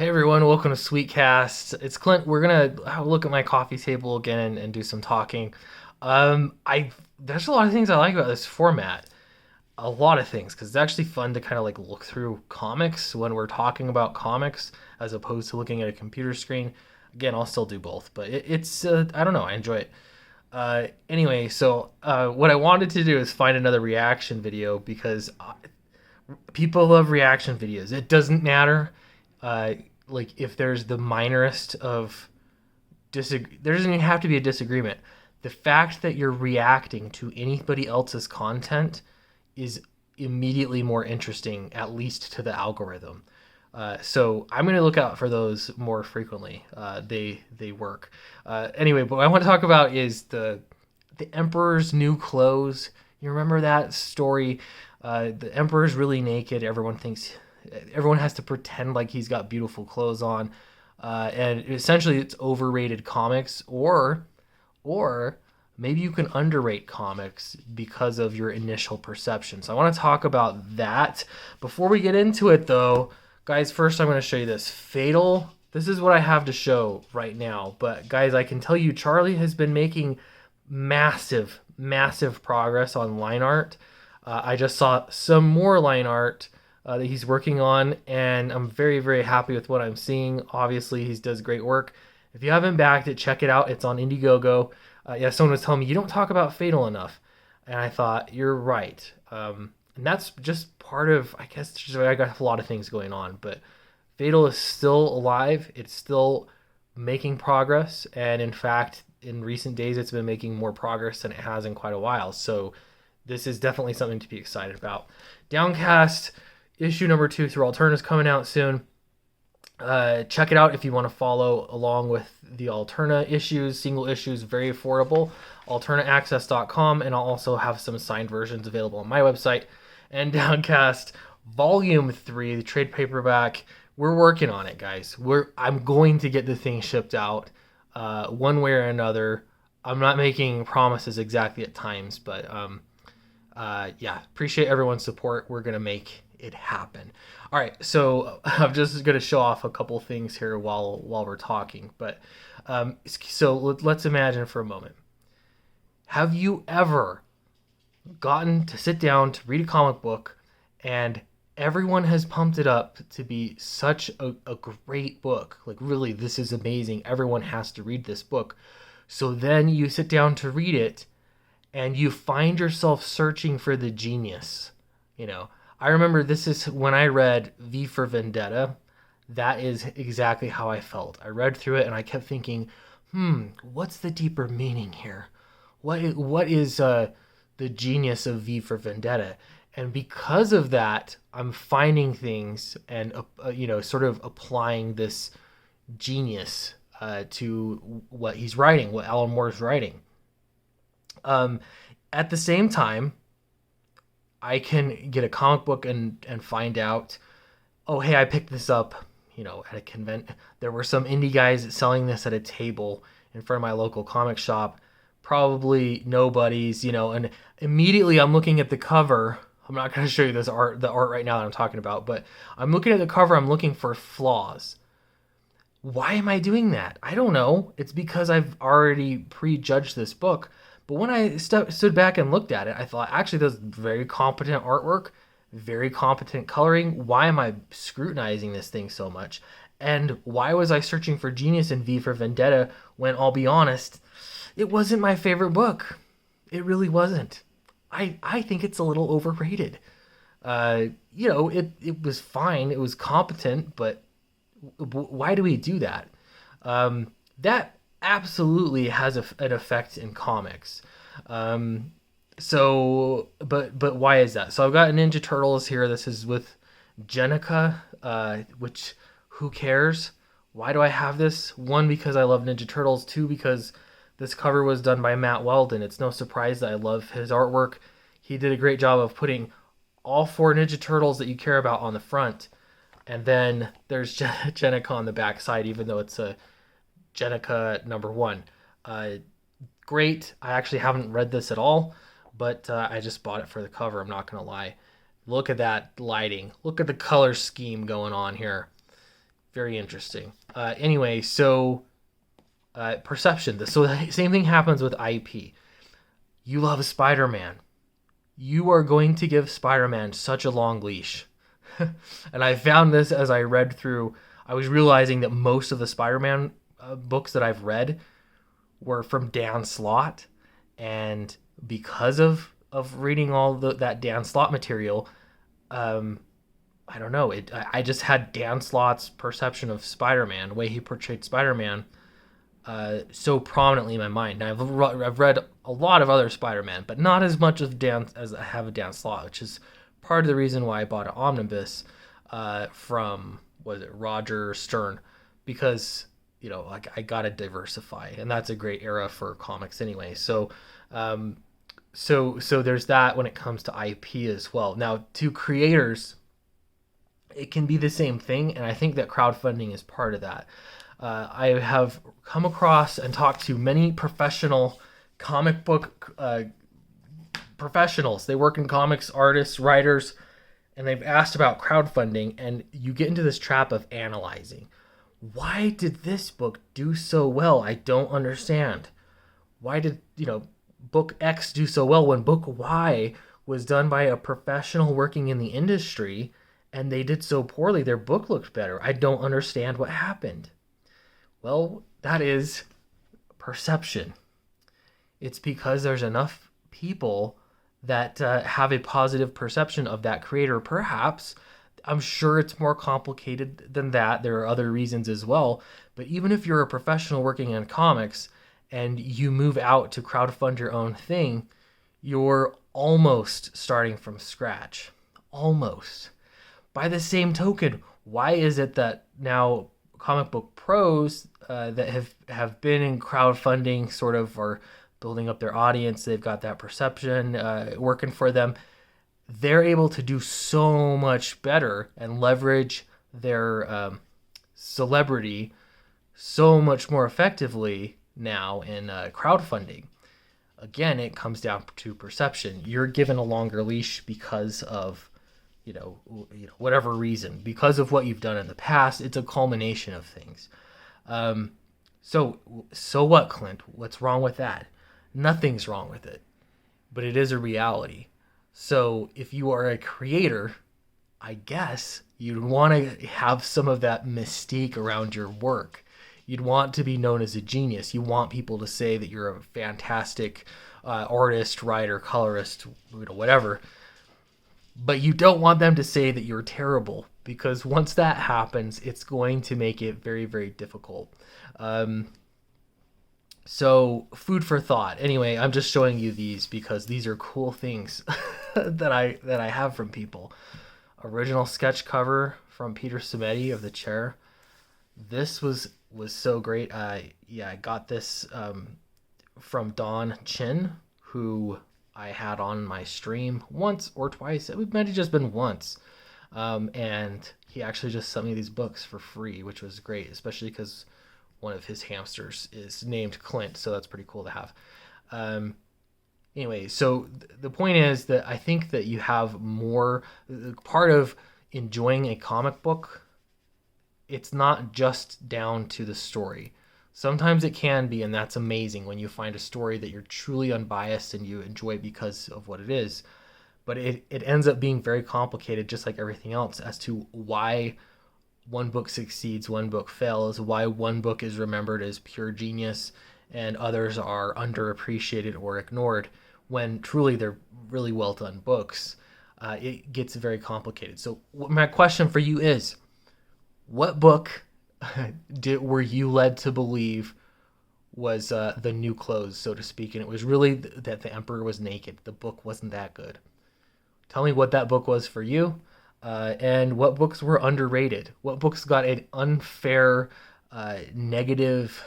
Hey everyone, welcome to Sweetcast. It's Clint. We're gonna have a look at my coffee table again and do some talking. I There's a lot of things I like about this format. A lot of things because it's actually fun to kind of like look through comics when we're talking about comics as opposed to looking at a computer screen. Again, I'll still do both, but it's I don't know. I enjoy it. Anyway, what I wanted to do is find another reaction video because people love reaction videos. It doesn't matter, uh, like if there's the minorest of there doesn't even have to be a disagreement. The fact that you're reacting to anybody else's content is immediately more interesting, at least to the algorithm. So I'm going to look out for those more frequently. They work. Anyway, but what I want to talk about is the Emperor's new clothes. You remember that story? The Emperor's really naked. Everyone has to pretend like he's got beautiful clothes on, and essentially it's overrated comics, or maybe you can underrate comics because of your initial perception. So I want to talk about that. Before we get into it, though, guys, first I'm going to show you this Fatal. This is what I have to show right now. But guys, I can tell you Charlie has been making massive progress on line art. I just saw some more line art that he's working on, and I'm very happy with what I'm seeing. Obviously, he does great work. If you haven't backed it, check it out. It's on Indiegogo. Yeah, someone was telling me you don't talk about Fatal enough, and I thought you're right. And that's just part of, I guess, I got a lot of things going on, but Fatal is still alive. It's still making progress, and in fact, in recent days, it's been making more progress than it has in quite a while. So this is definitely something to be excited about. Downcast issue number 2 through Alterna is coming out soon. Check it out if you want to follow along with the Alterna issues, single issues, very affordable. AlternaAccess.com, and I'll also have some signed versions available on my website. And Downcast Volume 3, the trade paperback. We're working on it, guys. I'm going to get the thing shipped out one way or another. I'm not making promises exactly at times, but yeah, appreciate everyone's support. We're gonna make it happen. All right, so I'm just gonna show off a couple things here while we're talking. But so let's imagine for a moment. Have you ever gotten to sit down to read a comic book and everyone has pumped it up to be such a great book? Like, really, this is amazing. Everyone has to read this book. So then you sit down to read it and you find yourself searching for the genius. I remember this is when I read V for Vendetta. That is exactly how I felt. I read through it and I kept thinking, what's the deeper meaning here? What is the genius of V for Vendetta? And because of that, I'm finding things and sort of applying this genius to what he's writing, what Alan Moore's writing. At the same time, I can get a comic book and find out, oh, hey, I picked this up, at a convention. There were some indie guys selling this at a table in front of my local comic shop. Probably nobody's, and immediately I'm looking at the cover. I'm not going to show you the art right now that I'm talking about, but I'm looking at the cover. I'm looking for flaws. Why am I doing that? I don't know. It's because I've already prejudged this book. But when I stood back and looked at it, I thought, actually, that's very competent artwork, very competent coloring. Why am I scrutinizing this thing so much? And why was I searching for genius in V for Vendetta when, I'll be honest, it wasn't my favorite book? It really wasn't. I think it's a little overrated. It was fine. It was competent, but why do we do that? That absolutely has an effect in comics. But why is that? So I've got Ninja Turtles here. This is with Jenica, which, who cares? Why do I have this? 1, because I love Ninja Turtles. 2, because this cover was done by Matt Weldon. It's no surprise that I love his artwork. He did a great job of putting all 4 Ninja Turtles that you care about on the front. And then there's Jenica on the back side, even though it's a Jenica number 1. Great. I actually haven't read this at all, but I just bought it for the cover. I'm not going to lie. Look at that lighting. Look at the color scheme going on here. Very interesting. Anyway, so perception. So the same thing happens with IP. You love Spider-Man. You are going to give Spider-Man such a long leash. And I found this as I read through. I was realizing that most of the Spider-Man books that I've read were from Dan Slott, and because of reading all that Dan Slott material, I don't know. I just had Dan Slott's perception of Spider-Man, the way he portrayed Spider-Man, so prominently in my mind. Now, I've read a lot of other Spider-Man, but not as much of Dan as I have of Dan Slott, which is part of the reason why I bought an omnibus from, was it Roger Stern, because like I gotta diversify, and that's a great era for comics anyway. So there's that when it comes to IP as well. Now, to creators, it can be the same thing, and I think that crowdfunding is part of that. I have come across and talked to many professional comic book professionals. They work in comics, artists, writers, and they've asked about crowdfunding, and you get into this trap of analyzing. Why did this book do so well? I don't understand. Why did, book X do so well when book Y was done by a professional working in the industry and they did so poorly? Their book looked better. I don't understand what happened. Well, that is perception. It's because there's enough people that have a positive perception of that creator, perhaps. I'm sure it's more complicated than that. There are other reasons as well. But even if you're a professional working in comics and you move out to crowdfund your own thing, you're almost starting from scratch. Almost. By the same token, why is it that now comic book pros that have been in crowdfunding sort of are building up their audience, they've got that perception working for them, they're able to do so much better and leverage their celebrity so much more effectively now in crowdfunding? Again, it comes down to perception. You're given a longer leash because of whatever reason, because of what you've done in the past. It's a culmination of things. So what, Clint? What's wrong with that? Nothing's wrong with it, but it is a reality. So if you are a creator, I guess you'd want to have some of that mystique around your work. You'd want to be known as a genius. You want people to say that you're a fantastic artist, writer, colorist, whatever. But you don't want them to say that you're terrible, because once that happens, it's going to make it very, very difficult. So food for thought. Anyway, I'm just showing you these because these are cool things that I have from people. Original sketch cover from Peter Simeti of The Chair. This was so great. I got this from Don Chin, who I had on my stream once or twice. It might have just been once. And he actually just sent me these books for free, which was great, especially because one of his hamsters is named Clint, so that's pretty cool to have. Anyway, so the point is that I think that you have more, part of enjoying a comic book, it's not just down to the story. Sometimes it can be, and that's amazing when you find a story that you're truly unbiased and you enjoy because of what it is. But it ends up being very complicated, just like everything else, as to why one book succeeds, one book fails, why one book is remembered as pure genius and others are underappreciated or ignored, when truly they're really well done books. It gets very complicated. So my question for you is, what book were you led to believe was the new clothes, so to speak, and it was really that the Emperor was naked? The book wasn't that good. Tell me what that book was for you, and what books were underrated. What books got an unfair, negative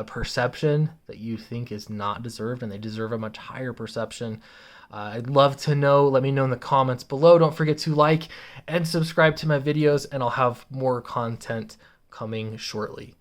perception that you think is not deserved, and they deserve a much higher perception. I'd love to know. Let me know in the comments below. Don't forget to like and subscribe to my videos, and I'll have more content coming shortly.